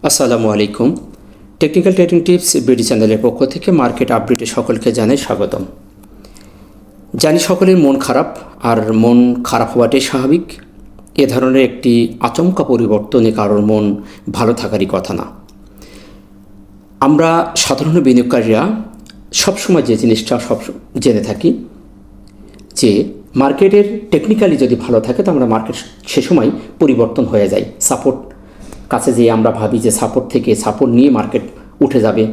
আসসালামু আলাইকুম। Technical trading tips BD চ্যানেলের পক্ষ থেকে মার্কেট আপডেটে সকলকে জানাই স্বাগতম। জানি সকলের মন খারাপ, আর মন খারাপ হওয়াটাই স্বাভাবিক। এ ধরনের একটি আচমকা পরিবর্তনে কারোর মন ভালো থাকারই কথা না। আমরা সাধারণ বিনিয়োগকারীরা সবসময় যে জিনিসটা জেনে থাকি যে মার্কেটের টেকনিক্যালি যদি ভালো থাকে তো আমরা মার্কেট সে সময় পরিবর্তন হয়ে যায়। সাপোর্ট কাছে যে আমরা ভাবি যে সাপোর্ট থেকে সাপোর্ট নিয়ে মার্কেট উঠে যাবে,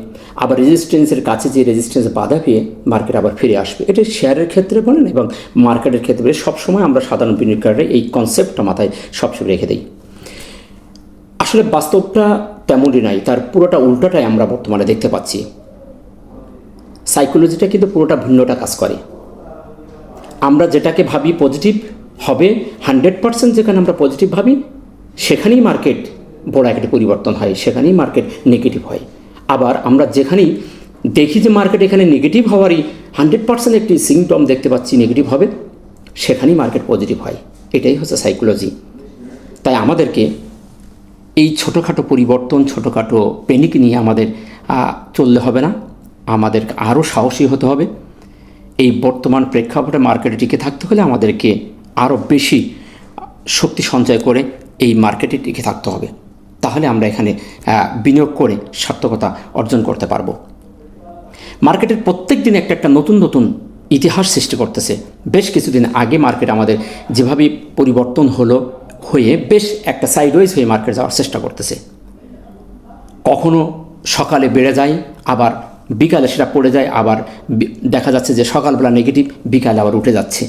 আবার রেজিস্ট্যান্সের কাছে যে রেজিস্ট্যান্স বাধা পেয়ে মার্কেট আবার ফিরে আসবে। এটা শেয়ারের ক্ষেত্রে বলেন এবং মার্কেটের ক্ষেত্রে সবসময় আমরা সাধারণ বিনিয়োগকারীরা এই কনসেপ্টটা মাথায় সবসময় রেখে দিই। আসলে বাস্তবটা তেমনই নাই, তার পুরোটা উল্টোটাই আমরা বর্তমানে দেখতে পাচ্ছি। সাইকোলজিটা কিন্তু পুরোটা ভিন্নটা কাজ করে। আমরা যেটাকে ভাবি পজিটিভ হবে 100%, যেখানে আমরা পজিটিভ ভাবি সেখানেই মার্কেট বড় একটা পরিবর্তন হয়, সেখানেই মার্কেট নেগেটিভ হয়। আবার আমরা যেখানেই দেখি যে মার্কেট এখানে নেগেটিভ হওয়ারই 100% একটি সিমটম দেখতে পাচ্ছি নেগেটিভ হবে, সেখানেই মার্কেট পজিটিভ হয়। এটাই হচ্ছে সাইকোলজি। তাই আমাদেরকে এই ছোটোখাটো পরিবর্তন, ছোটোখাটো প্যানিক নিয়ে আমাদের চললে হবে না। আমাদের আরও সাহসী হতে হবে। এই বর্তমান প্রেক্ষাপটে মার্কেটে টিকে থাকতে হলে আমাদেরকে আরও বেশি শক্তি সঞ্চয় করে এই মার্কেটে টিকে থাকতে হবে। তাহলে আমরা এখানে বিনিয়োগ করে সার্থকতা অর্জন করতে পারবো। মার্কেটের প্রত্যেক দিন একটা নতুন নতুন ইতিহাস সৃষ্টি করতেছে। বেশ কিছুদিন আগে মার্কেট আমাদের যেভাবে পরিবর্তন হয়ে বেশ একটা সাইডওয়েজ হয়ে মার্কেট যাওয়ার চেষ্টা করতেছে। কখনো সকালে বেড়ে যায়, আবার বিকালে সেটা পড়ে যায়, আবার দেখা যাচ্ছে যে সকালবেলা নেগেটিভ, বিকালে আবার উঠে যাচ্ছে।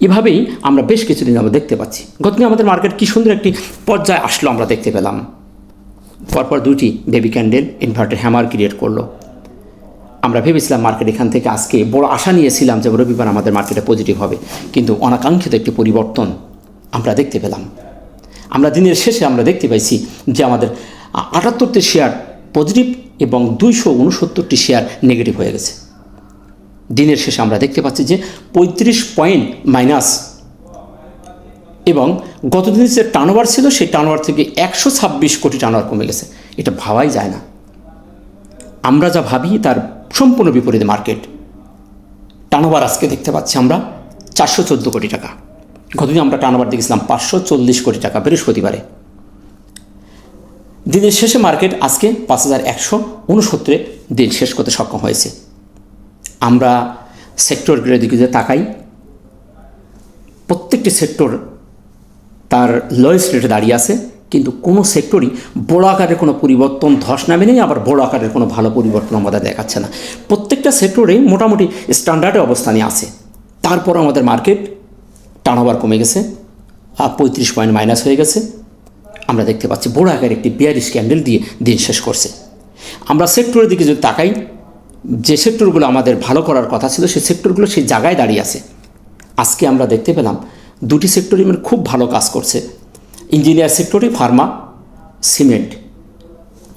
এভাবেই আমরা বেশ কিছুদিন আমরা দেখতে পাচ্ছি। গতদিন আমাদের মার্কেট কী সুন্দর একটি পর্যায়ে আসলো আমরা দেখতে পেলাম। পরপর দুটি baby candle inverted hammer create করলো। আমরা ভেবেছিলাম মার্কেট এখান থেকে আজকে বড় আশা নিয়েছিলাম যে রবিবার আমাদের মার্কেটে পজিটিভ হবে, কিন্তু অনাকাঙ্ক্ষিত একটি পরিবর্তন আমরা দেখতে পেলাম। আমরা দিনের শেষে আমরা দেখতে পাইছি যে আমাদের 78টি শেয়ার পজিটিভ এবং 269টি শেয়ার নেগেটিভ হয়ে গেছে। দিনের শেষে আমরা দেখতে পাচ্ছি যে 35 পয়েন্ট মাইনাস, এবং গতদিন যে টার্নওভার ছিল সেই টার্নওভার থেকে 126 কোটি টার্নওভার কমে গেছে। এটা ভাবাই যায় না। আমরা যা ভাবি তার সম্পূর্ণ বিপরীতে মার্কেট। টার্নওভার আজকে দেখতে পাচ্ছি আমরা 414 কোটি টাকা। গতদিন আমরা টার্নওভার দেখেছিলাম 540 কোটি টাকা বৃহস্পতিবারে। দিনের শেষে মার্কেট আজকে 5169 দিন শেষ করতে সক্ষম হয়েছে। আমরা সেক্টরগুলোর দিকে যে তাকাই, প্রত্যেকটি সেক্টর তার লোয়েস্ট রেটে দাঁড়িয়ে আছে, কিন্তু কোনো সেক্টরই বড় আকারের কোনো পরিবর্তন ধস নামে নেই, আবার বড় আকারের কোনো ভালো পরিবর্তন আমাদের দেখাচ্ছে না। প্রত্যেকটা সেক্টরেই মোটামুটি স্ট্যান্ডার্ডে অবস্থানে আছে। তারপর আমাদের মার্কেট টার্নওভার কমে গেছে, 35 পয়েন্ট মাইনাস হয়ে গেছে। আমরা দেখতে পাচ্ছি বড় আকারের একটি বিয়ারিশ ক্যান্ডেল দিয়ে দিন শেষ করছে। আমরা সেক্টরের দিকে যদি তাকাই, যে সেক্টরগুলো আমাদের ভালো করার কথা ছিল সেই সেক্টরগুলো সেই জায়গায় দাঁড়িয়ে আছে। আজকে আমরা দেখতে পেলাম দুটি সেক্টরই মানে খুব ভালো কাজ করছে। ইঞ্জিনিয়ার সেক্টরে ফার্মা, সিমেন্ট।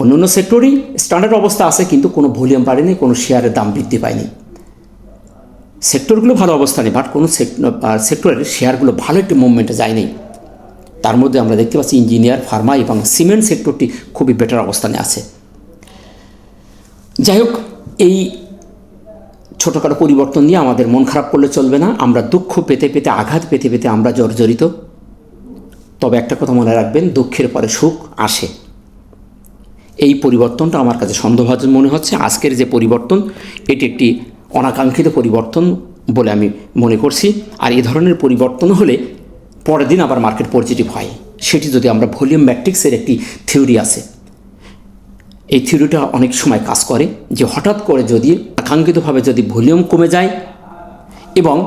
অন্য সেক্টরই স্ট্যান্ডার্ড অবস্থা আছে, কিন্তু কোনো ভলিউম বাড়েনি, কোনো শেয়ারের দাম বৃদ্ধি পায়নি। সেক্টরগুলো ভালো অবস্থানে, বাট কোনো সেক্টরের শেয়ারগুলো ভালো একটি মুভমেন্টে যায়নি। তার মধ্যে আমরা দেখতে পাচ্ছি ইঞ্জিনিয়ার, ফার্মা এবং সিমেন্ট সেক্টরটি খুবই বেটার অবস্থানে আছে। যাই হোক, এই ছোটোখাটো পরিবর্তন নিয়ে আমাদের মন খারাপ করলে চলবে না। আমরা দুঃখ পেতে পেতে, আঘাত পেতে পেতে আমরা জর্জরিত। তবে একটা কথা মনে রাখবেন, দুঃখের পরে সুখ আসে। এই পরিবর্তনটা আমার কাছে সন্দেহভাজন মনে হচ্ছে। আজকের যে পরিবর্তন, এটি একটি অনাকাঙ্ক্ষিত পরিবর্তন বলে আমি মনে করছি। আর এই ধরনের পরিবর্তন হলে পরের দিন আবার মার্কেট পজিটিভ হয়। সেটি যদি আমরা ভলিউম ম্যাট্রিক্সের একটি থিওরি আছে, এই থিওরিটা অনেক সময় কাজ করে যে হঠাৎ করে যদি আকাঙ্ক্ষিতভাবে যদি ভলিউম কমে যায় এবং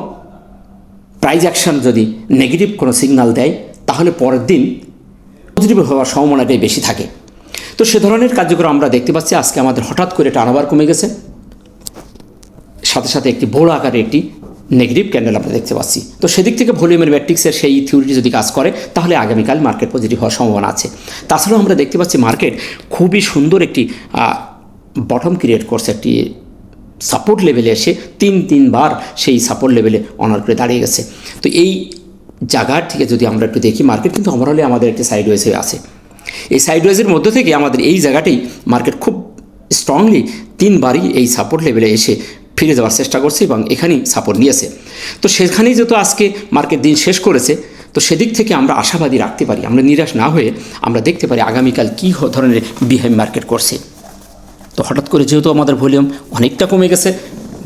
প্রাইস অ্যাকশন যদি নেগেটিভ কোনো সিগন্যাল দেয়, তাহলে পরের দিন পজিটিভ হওয়ার সম্ভাবনাটাই বেশি থাকে। তো সে ধরনের কার্যক্রম আমরা দেখতে পাচ্ছি। আজকে আমাদের হঠাৎ করে টার্নওভার কমে গেছে, সাথে সাথে একটি বড় আকারের একটি নেগেটিভ ক্যান্ডেল আমরা দেখতে পাচ্ছি। তো সেদিক থেকে ভলিউমের ম্যাট্রিক্সের সেই থিওরিটি যদি কাজ করে, তাহলে আগামীকাল মার্কেট পজিটিভ হওয়ার সম্ভাবনা আছে। তাছাড়াও আমরা দেখতে পাচ্ছি মার্কেট খুবই সুন্দর একটি বটম ক্রিয়েট করছে, একটি সাপোর্ট লেভেলে এসে তিনবার সেই সাপোর্ট লেভেলে অনার করে দাঁড়িয়ে গেছে। তো এই জায়গার থেকে যদি আমরা একটু দেখি, মার্কেট কিন্তু ওভারঅলে আমাদের একটি সাইডওয়েজ হয়ে আছে। এই সাইডওয়েজের মধ্যে থেকে আমাদের এই জায়গাটাই মার্কেট খুব স্ট্রংলি 3বারই এই সাপোর্ট লেভেলে এসে ফিরে যাওয়ার চেষ্টা করছে এবং এখানেই সাপোর্ট নিয়েছে। তো সেখানেই যেহেতু আজকে মার্কেট দিন শেষ করেছে, তো সেদিক থেকে আমরা আশাবাদী রাখতে পারি, আমরা নিরাশ না হয়ে আমরা দেখতে পারি আগামীকাল কী ধরনের বিহেভ মার্কেট করছে। তো হঠাৎ করে যেহেতু আমাদের ভলিউম অনেকটা কমে গেছে,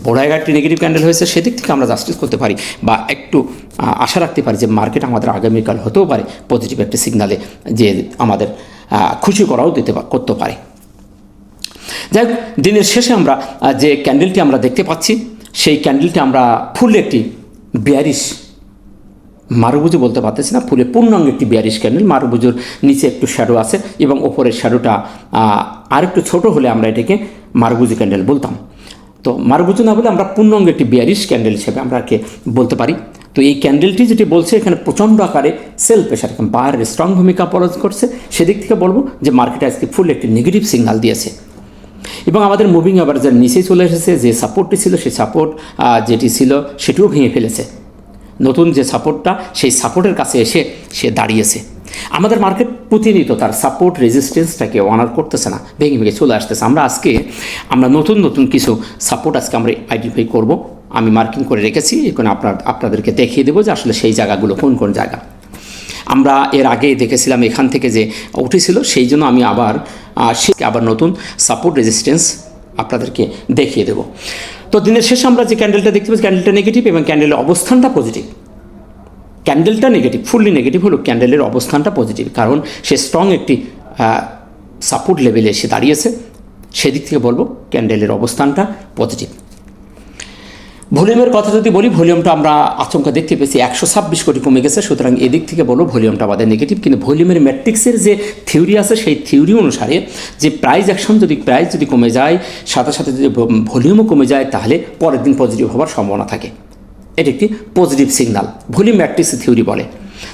বড় একটি নেগেটিভ ক্যান্ডেল হয়েছে, সেদিক থেকে আমরা জাস্টিস করতে পারি বা একটু আশা রাখতে পারি যে মার্কেট আমাদের আগামীকাল হতেও পারে পজিটিভ একটি সিগনালে, যে আমাদের খুশি করাও করতে পারে। যাই হোক, দিনের শেষে আমরা যে ক্যান্ডেলটি আমরা দেখতে পাচ্ছি, সেই ক্যান্ডেলটি আমরা ফুল একটি বিয়ারিশ, মারুবুজু বলতে পারতেছি না, ফুলে পূর্ণাঙ্গ একটি বিয়ারিশ ক্যান্ডেল। মারুবুজুর নিচে একটু শ্যাডো আছে এবং ওপরের শ্যাডোটা আরেকটু ছোট হলে আমরা এটাকে মারুবুজু ক্যান্ডেল বলতাম। তো মারুবুজু না বলে আমরা পূর্ণাঙ্গ একটি বিয়ারিশ ক্যান্ডেল হিসেবে আমরা বলতে পারি। তো এই ক্যান্ডেলটি যেটি বলছে এখানে প্রচণ্ড আকারে সেল প্রেশার, বায়ারের স্ট্রং ভূমিকা পালন করছে, সেদিক থেকে বলবো যে মার্কেটে আজকে ফুল একটি নেগেটিভ সিগন্যাল দিয়েছে এবং আমাদের মুভিং অ্যাভারেজের নিচে চলে এসেছে। যে সাপোর্টটি ছিল সেই সাপোর্ট যেটি ছিল সেটিও ভেঙে ফেলেছে। নতুন যে সাপোর্টটা, সেই সাপোর্টের কাছে এসে সে দাঁড়িয়েছে। আমাদের মার্কেট প্রতিনিয়ত তার সাপোর্ট রেজিস্ট্যান্সটাকে অনার করতেছে না, ভেঙে ভেঙে চলে আসতেছে। আমরা নতুন কিছু সাপোর্ট আজকে আমরা আইডেন্টিফাই করব। আমি মার্কিং করে রেখেছি, এখন আপনাদেরকে দেখিয়ে দেবো যে আসলে সেই জায়গাগুলো কোন কোন জায়গা। আমরা এর আগে দেখেছিলাম এখান থেকে যে উঠেছিল, সেই জন্য আমি আবার নতুন সাপোর্ট রেজিস্ট্যান্স আপনাদেরকে দেখিয়ে দেব। তো দিনের শেষে আমরা যে ক্যান্ডেলটা দেখতে পাচ্ছি, ক্যান্ডেলটা নেগেটিভ এবং ক্যান্ডেলের অবস্থানটা পজিটিভ। ক্যান্ডেলটা নেগেটিভ, ফুললি নেগেটিভ হলো, ক্যান্ডেলের অবস্থানটা পজিটিভ, কারণ সে স্ট্রং একটি সাপোর্ট লেভেলে এসে দাঁড়িয়েছে। সেদিক থেকে বলবো ক্যান্ডেলের অবস্থানটা পজিটিভ। ভলিউমের কথা যদি বলি, ভলিউমটা আমরা আচমকা দেখতে পেয়েছি 126 কোটি কমে গেছে, সুতরাং এদিক থেকে বলবো ভলিউমটা আমাদের নেগেটিভ। কিন্তু ভলিউমের ম্যাট্রিক্সের যে থিওরি আছে, সেই থিওরি অনুসারে যে প্রাইস যদি কমে যায়, সাথে সাথে যদি ভলিউমও কমে যায়, তাহলে পরের দিন পজিটিভ হওয়ার সম্ভাবনা থাকে। এটি একটি পজিটিভ সিগনাল, ভলিউম ম্যাট্রিক্সের থিওরি বলে।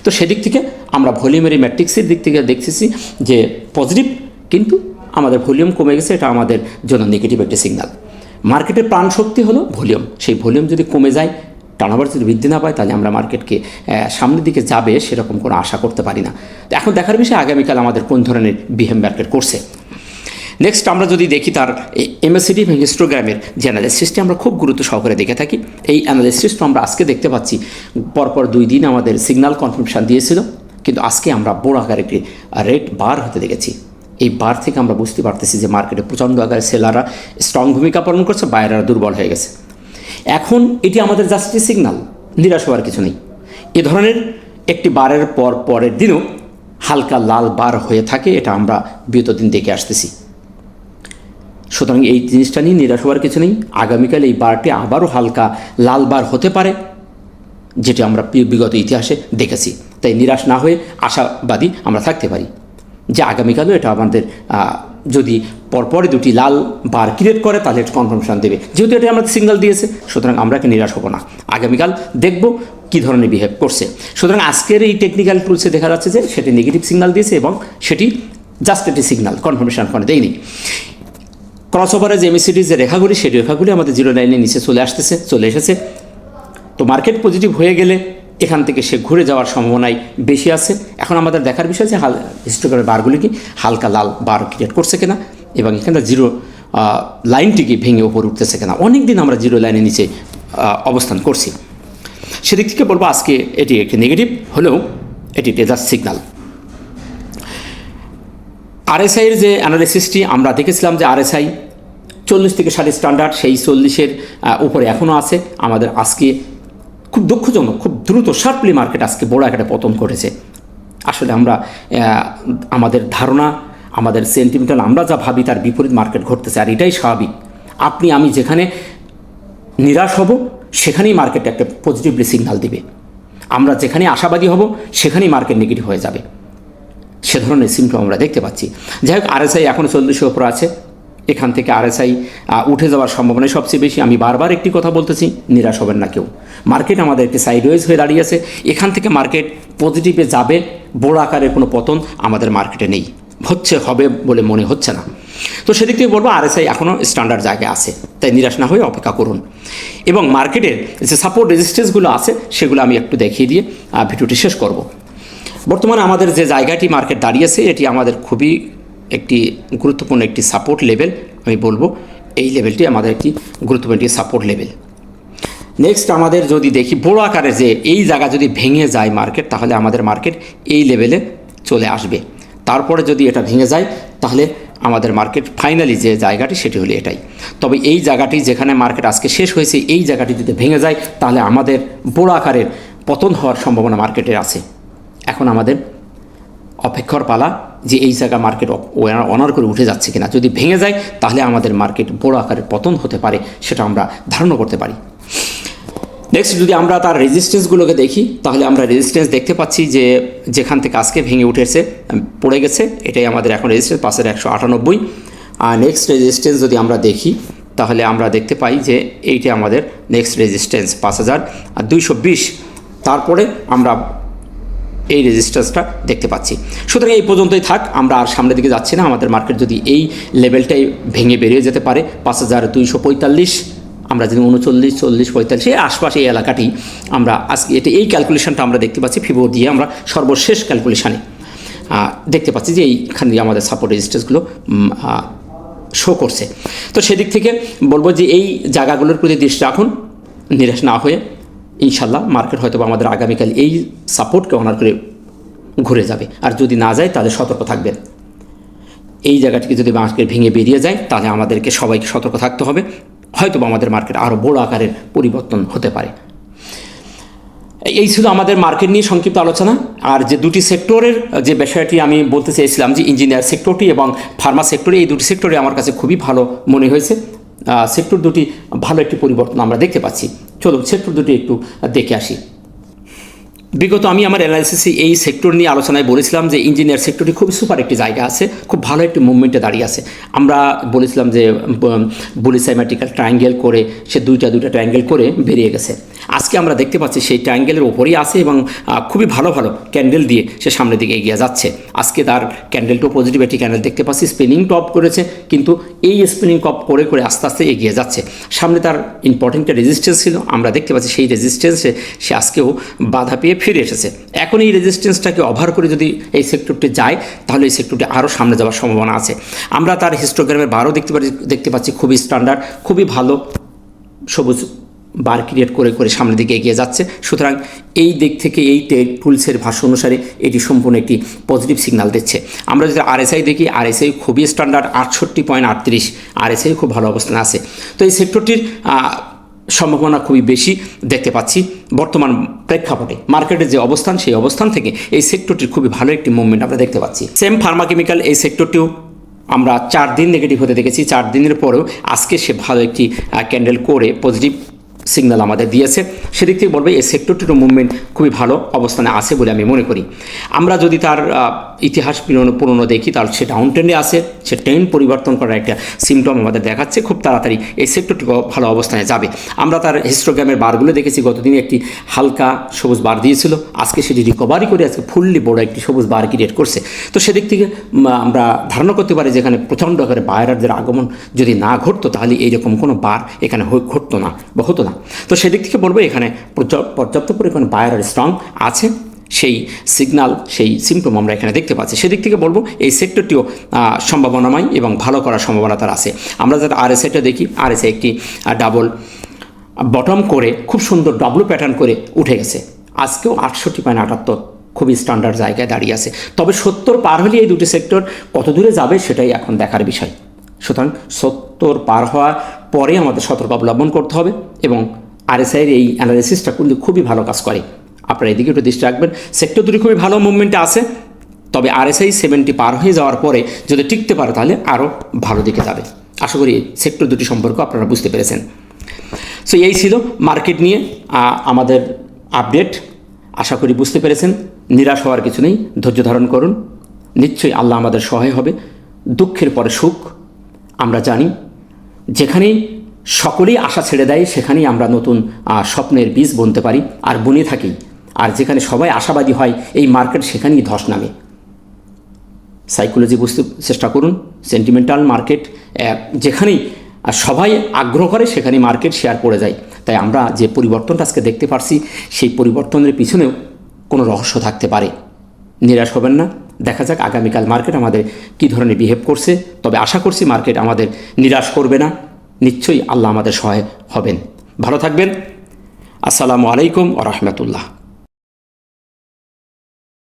তো সেদিক থেকে আমরা ভলিউমের এই ম্যাট্রিক্সের দিক থেকে দেখতেছি যে পজিটিভ, কিন্তু আমাদের ভলিউম কমে গেছে, এটা আমাদের জন্য নেগেটিভ একটি সিগনাল। মার্কেটের প্রাণ শক্তি হলো ভলিউম, সেই ভলিউম যদি কমে যায়, টার্নওভার যদি বৃদ্ধি না পায়, তাহলে আমরা মার্কেটকে সামনের দিকে যাবে সেরকম কোনো আশা করতে পারি না। তো এখন দেখার বিষয় আগামীকাল আমাদের কোন ধরনের বিহেভ মার্কেট করছে। নেক্সট আমরা যদি দেখি তার এমএসিডি এবং হিস্টোগ্রামের যে অ্যানালিসিসটি আমরা খুব গুরুত্ব সহকারে দেখে থাকি, এই অ্যানালিসিসটা আমরা আজকে দেখতে পাচ্ছি পরপর 2 দিন আমাদের সিগন্যাল কনফার্মেশন দিয়েছিল, কিন্তু আজকে আমরা বড় আকারে একটি রেড বার হতে দেখেছি। এই বার থেকে আমরা বুঝতে পারতেছি যে মার্কেটে প্রচণ্ড আকারে সেলাররা স্ট্রং ভূমিকা পালন করছে, বায়াররা দুর্বল হয়ে গেছে। এখন এটি আমাদের জাস্ট সিগন্যাল, নিরাশ হওয়ার কিছু নেই। এ ধরনের একটি বারের পরের দিনও হালকা লাল বার হয়ে থাকে, এটা আমরা বিগত দিন দেখে আসতেছি। সুতরাং এই জিনিসটা নিয়ে নিরাশ হওয়ার কিছু নেই। আগামীকাল এই বারটি আবারও হালকা লাল বার হতে পারে, যেটি আমরা বিগত ইতিহাসে দেখেছি। তাই নিরাশ না হয়ে আশাবাদী আমরা থাকতে পারি যে আগামীকালও এটা আমাদের যদি পরপরই 2টি লাল বার ক্রিয়েট করে, তাহলে এটা কনফার্মেশন দেবে। যেহেতু এটা আমাদের সিগন্যাল দিয়েছে, সুতরাং আমরা নিরাশ হব না। আগামীকাল দেখব কী ধরনের বিহেভ করছে। সুতরাং আজকের এই টেকনিক্যাল টুলসে দেখা যাচ্ছে যে সেটি নেগেটিভ সিগন্যাল দিয়েছে এবং সেটি জাস্ট একটি সিগন্যাল, কনফার্মেশন করে দেয়নি। ক্রসওভারের যে এমএসিডি যে রেখাগুলি, সেই রেখাগুলি আমাদের 0 লাইনের নিচে চলে এসেছে। তো মার্কেট পজিটিভ হয়ে গেলে এখান থেকে সে ঘুরে যাওয়ার সম্ভাবনাই বেশি আছে। এখন আমাদের দেখার বিষয় যে হিস্টোগ্রামের বারগুলি কি হালকা লাল বার ক্রিয়েট করছে কিনা এবং এখানে 0 লাইনটিকে ভেঙে ওপর উঠতেছে কিনা। অনেক দিন আমরা 0 লাইনের নিচে অবস্থান করছি, সেদিক থেকে বলবো আজকে এটি একটি নেগেটিভ হলেও এটি জাস্ট সিগন্যাল। আরএসআইয়ের যে অ্যানালিসিসটি আমরা দেখেছিলাম যে আরএসআই 40 থেকে 60 স্ট্যান্ডার্ড, সেই 40-এর উপরে এখনও আছে। আমাদের আজকে খুব দুঃখজনক, খুব দ্রুত শার্পলি মার্কেট আজকে বড় একটা পতন ঘটেছে। আসলে আমরা আমাদের ধারণা, আমাদের সেন্টিমেন্টাল, আমরা যা ভাবি তার বিপরীত মার্কেট ঘটতেছে, আর এটাই স্বাভাবিক। আমি যেখানে নিরাশ হব, সেখানেই মার্কেট একটা পজিটিভলি সিগন্যাল দিবে। আমরা যেখানে আশাবাদী হব, সেখানেই মার্কেট নেগেটিভ হয়ে যাবে। সে ধরনের সিমটম আমরা দেখতে পাচ্ছি। যাই হোক, আরএসআই এখনও 40-এর উপর আছে। এখান থেকে আরএসআই উঠে যাওয়ার সম্ভাবনা সবচেয়ে বেশি। আমি বারবার একটি কথা বলতেছি, নিরাশ হবেন না কেউ। মার্কেট আমাদের একটি সাইডওয়েজ হয়ে দাঁড়িয়েছে, এখান থেকে মার্কেট পজিটিভে যাবে, বড় আকারের কোনো পতন আমাদের মার্কেটে নেই, হবে বলে মনে হচ্ছে না। তো সেদিক থেকে বলবো আরএসআই এখনও স্ট্যান্ডার্ড জায়গায় আছে, তাই নিরাশ না হয়ে অপেক্ষা করুন। এবং মার্কেটের যে সাপোর্ট রেজিস্ট্যান্সগুলো আছে, সেগুলো আমি একটু দেখিয়ে দিয়ে ভিডিওটি শেষ করব। বর্তমানে আমাদের যে জায়গাটি মার্কেট দাঁড়িয়েছে এটি আমাদের খুবই একটি গুরুত্বপূর্ণ একটি সাপোর্ট লেভেল, আমি বলবো এই লেভেলটি আমাদের একটি গুরুত্বপূর্ণ একটি সাপোর্ট লেভেল। নেক্সট আমাদের যদি দেখি বড় আকারে যে এই জায়গা যদি ভেঙে যায় মার্কেট, তাহলে আমাদের মার্কেট এই লেভেলে চলে আসবে। তারপরে যদি এটা ভেঙে যায় তাহলে আমাদের মার্কেট ফাইনালি যে জায়গাটি সেটি হলো এটাই। তবে এই জায়গাটি যেখানে মার্কেট আজকে শেষ হয়েছে, এই জায়গাটি যদি ভেঙে যায় তাহলে আমাদের বড় আকারের পতন হওয়ার সম্ভাবনা মার্কেটের আছে। এখন আমাদের অপেক্ষার পালা যে এই জায়গা মার্কেট অনার করে উঠে যাচ্ছে কিনা। যদি ভেঙে যায় তাহলে আমাদের মার্কেট বড় আকারের পতন হতে পারে, সেটা আমরা ধারণা করতে পারি। নেক্সট যদি আমরা তার রেজিস্ট্যান্সগুলোকে দেখি তাহলে আমরা রেজিস্ট্যান্স দেখতে পাচ্ছি যে যেখান থেকে আজকে ভেঙে উঠেছে পড়ে গেছে, এটাই আমাদের এখন রেজিস্ট্যান্স 5198। আর নেক্সট রেজিস্ট্যান্স যদি আমরা দেখি তাহলে আমরা দেখতে পাই যে এইটা আমাদের নেক্সট রেজিস্ট্যান্স 5220। তারপরে আমরা এই রেজিস্ট্যান্সটা দেখতে পাচ্ছি। সুতরাং এই পর্যন্তই থাক, আমরা আর সামনের দিকে যাচ্ছি না। আমাদের মার্কেট যদি এই লেভেলটাই ভেঙে বেরিয়ে যেতে পারে 5245, আমরা যদি 39, 40, 45 এই আশপাশে এই এলাকাটি আমরা আজকে এই ক্যালকুলেশনটা আমরা দেখতে পাচ্ছি ফিবো দিয়ে আমরা সর্বশেষ ক্যালকুলেশানে দেখতে পাচ্ছি যে এইখানে আমাদের সাপোর্ট রেজিস্ট্যান্সগুলো শো করছে। তো সেদিক থেকে বলবো যে এই জায়গাগুলোর প্রতি দৃষ্টি রাখুন, নিরাশ না হয়ে ইনশাল্লাহ মার্কেট হয়তো আমাদের আগামীকাল এই সাপোর্টকে অনার করে ঘুরে যাবে। আর যদি না যায় তাহলে সতর্ক থাকবেন। এই জায়গাটিকে যদি মার্কেট ভেঙে বেরিয়ে যায় তাহলে আমাদেরকে সবাইকে সতর্ক থাকতে হবে, হয়তো আমাদের মার্কেট আরও বড় আকারের পরিবর্তন হতে পারে। এই ছিল আমাদের মার্কেট নিয়ে সংক্ষিপ্ত আলোচনা। আর যে দুটি সেক্টরের যে বিষয়টি আমি বলতে চেয়েছিলাম যে ইঞ্জিনিয়ার সেক্টরটি এবং ফার্মা সেক্টরে, এই দুটি সেক্টরে আমার কাছে খুবই ভালো মনে হয়েছে। সেক্টর দুটি ভালো একটি পরিবর্তন আমরা দেখতে পাচ্ছি। চলুন সেক্টর দুটি একটু দেখে আসি। বিগত আমি আমার অ্যানালিসিসে এই সেক্টর নিয়ে আলোচনায় বলেছিলাম যে ইঞ্জিনিয়ার সেক্টরটি খুব সুপার একটি জায়গা আছে, খুব ভালো একটি মুভমেন্টে দাঁড়িয়ে আছে। আমরা বলেছিলাম যে বুলিসাইমেট্রিক্যাল ট্রায়াঙ্গেল করে সে দুইটা ট্রায়াঙ্গেল করে বেরিয়ে গেছে। আজকে আমরা দেখতে পাচ্ছি সেই ট্রায়াঙ্গেলের ওপরেই আছে এবং খুবই ভালো ক্যান্ডেল দিয়ে সে সামনের দিকে এগিয়ে যাচ্ছে। আজকে তার ক্যান্ডেলটাও পজিটিভ একটি ক্যান্ডেল দেখতে পাচ্ছি, স্পিনিং টপ করেছে, কিন্তু এই স্পিনিং টপ করে আস্তে আস্তে এগিয়ে যাচ্ছে। সামনে তার ইম্পর্টেন্ট একটা রেজিস্ট্যান্স ছিল, আমরা দেখতে পাচ্ছি সেই রেজিস্ট্যান্সে সে আজকেও বাধা পেয়ে ফিরে এসেছে। এখন এই রেজিস্ট্যান্সটাকে ওভার করে যদি এই সেক্টরটি যায় তাহলে এই সেক্টরটি আরও সামনে যাওয়ার সম্ভাবনা আছে। আমরা তার হিস্টোগ্রামের বারও দেখতে পাচ্ছি খুবই স্ট্যান্ডার্ড, খুবই ভালো সবুজ বার ক্রিয়েট করে সামনের দিকে এগিয়ে যাচ্ছে। সুতরাং এই দিক থেকে এই টুলসের ভাষ্য অনুসারে এটি সম্পূর্ণ একটি পজিটিভ সিগন্যাল দিচ্ছে। আমরা যদি আরএসআই দেখি, আরএসআই খুবই স্ট্যান্ডার্ড 68.38, আরএসআই খুব ভালো অবস্থানে আছে। তো এই সেক্টরটির সম্ভাবনা খুবই বেশি দেখতে পাচ্ছি বর্তমান প্রেক্ষাপটে। মার্কেটের যে অবস্থান, সেই অবস্থান থেকে এই সেক্টরটির খুবই ভালো একটি মুভমেন্ট আমরা দেখতে পাচ্ছি। সেম ফার্মা কেমিক্যাল, এই সেক্টরটিও আমরা 4 দিন নেগেটিভ হতে দেখেছি। 4 দিনের পরেও আজকে সে ভালো একটি ক্যান্ডেল করে পজিটিভ সিগন্যাল আমাদের দিয়েছে। সেদিক থেকে বলবে এই সেক্টরটিরও মুভমেন্ট খুবই ভালো অবস্থানে আছে বলে আমি মনে করি। আমরা যদি তার ইতিহাস পুরনো দেখি তাহলে সে ডাউন ট্রেন্ডে আছে, সে ট্রেন্ড পরিবর্তন করার একটা সিমটম আমাদের দেখাচ্ছে। খুব তাড়াতাড়ি এই সেক্টরটি ভালো অবস্থানে যাবে। আমরা তার হিস্টোগ্রামের বারগুলো দেখেছি, গতদিনে একটি হালকা সবুজ বার দিয়েছিল, আজকে সেটি রিকভারি করে আজকে ফুললি বড় একটি সবুজ বার ক্রিয়েট করছে। তো সেদিক থেকে আমরা ধারণা করতে পারি যেখানে প্রচণ্ড আকারে বায়ারদের আগমন যদি না ঘটতো তাহলে এইরকম কোনো বার এখানে ঘটতো না বা হতো না। তো সেদিক থেকে বলবো এখানে পর্যাপ্ত পরিমাণ বায়ার স্ট্রং আছে, সেই সিগন্যাল, সেই সিমটম আমরা এখানে দেখতে পাচ্ছি। সেদিক থেকে বলবো এই সেক্টরটিও সম্ভাবনাময় এবং ভালো করার সম্ভাবনা তার আছে। আমরা যারা আরএসআইটা দেখি, আরএসআই একটি ডাবল বটম করে খুব সুন্দর ডাবল প্যাটার্ন করে উঠে গেছে। আজকেও 68.78 খুবই স্ট্যান্ডার্ড জায়গায় দাঁড়িয়ে আছে। তবে 70 পার হলে এই দুটি সেক্টর কত দূরে যাবে সেটাই এখন দেখার বিষয়। সুতরাং 70 পার হওয়ার পরে আমাদের সতর্ক অবলম্বন করতে হবে এবং আরএসআইয়ের এই অ্যানালিসিসটা কিন্তু খুবই ভালো কাজ করে। আপনারা এদিকে একটু দৃষ্টি রাখবেন। সেক্টর দুটি খুবই ভালো মুভমেন্টে আছে, তবে আরএসআই 70 পার হয়ে যাওয়ার পরে যদি টিকতে পারে তাহলে আরও ভালো দিকে যাবে। আশা করি সেক্টর দুটি সম্পর্কে আপনারা বুঝতে পেরেছেন। সো এই ছিল মার্কেট নিয়ে আমাদের আপডেট। আশা করি বুঝতে পেরেছেন। নিরাশ হওয়ার কিছু নেই, ধৈর্য ধারণ করুন, নিশ্চয়ই আল্লাহ আমাদের সহায় হবে। দুঃখের পরে সুখ, আমরা জানি যেখানেই সকলেই আশা ছেড়ে দেয় সেখানেই আমরা নতুন স্বপ্নের বীজ বুনতে পারি আর বুনে থাকি। আর যেখানে সবাই আশাবাদী হয় এই মার্কেট সেখানেই ধস নামে। সাইকোলজি বুঝতে চেষ্টা করুন। সেন্টিমেন্টাল মার্কেট যেখানেই সবাই আগ্রহ করে সেখানেই মার্কেট শেয়ার পড়ে যায়। তাই আমরা যে পরিবর্তনটা আজকে দেখতে পারছি সেই পরিবর্তনের পিছনেও কোনো রহস্য থাকতে পারে। নিরাশ হবেন না। দেখা যাক আগামীকাল মার্কেট আমাদের কী ধরনের বিহেভ করছে। তবে আশা করছি মার্কেট আমাদের নিরাশ করবে না, নিশ্চয়ই আল্লাহ আমাদের সহায় হবেন। ভালো থাকবেন। আসসালামু আলাইকুম ওয়া রাহমাতুল্লাহ।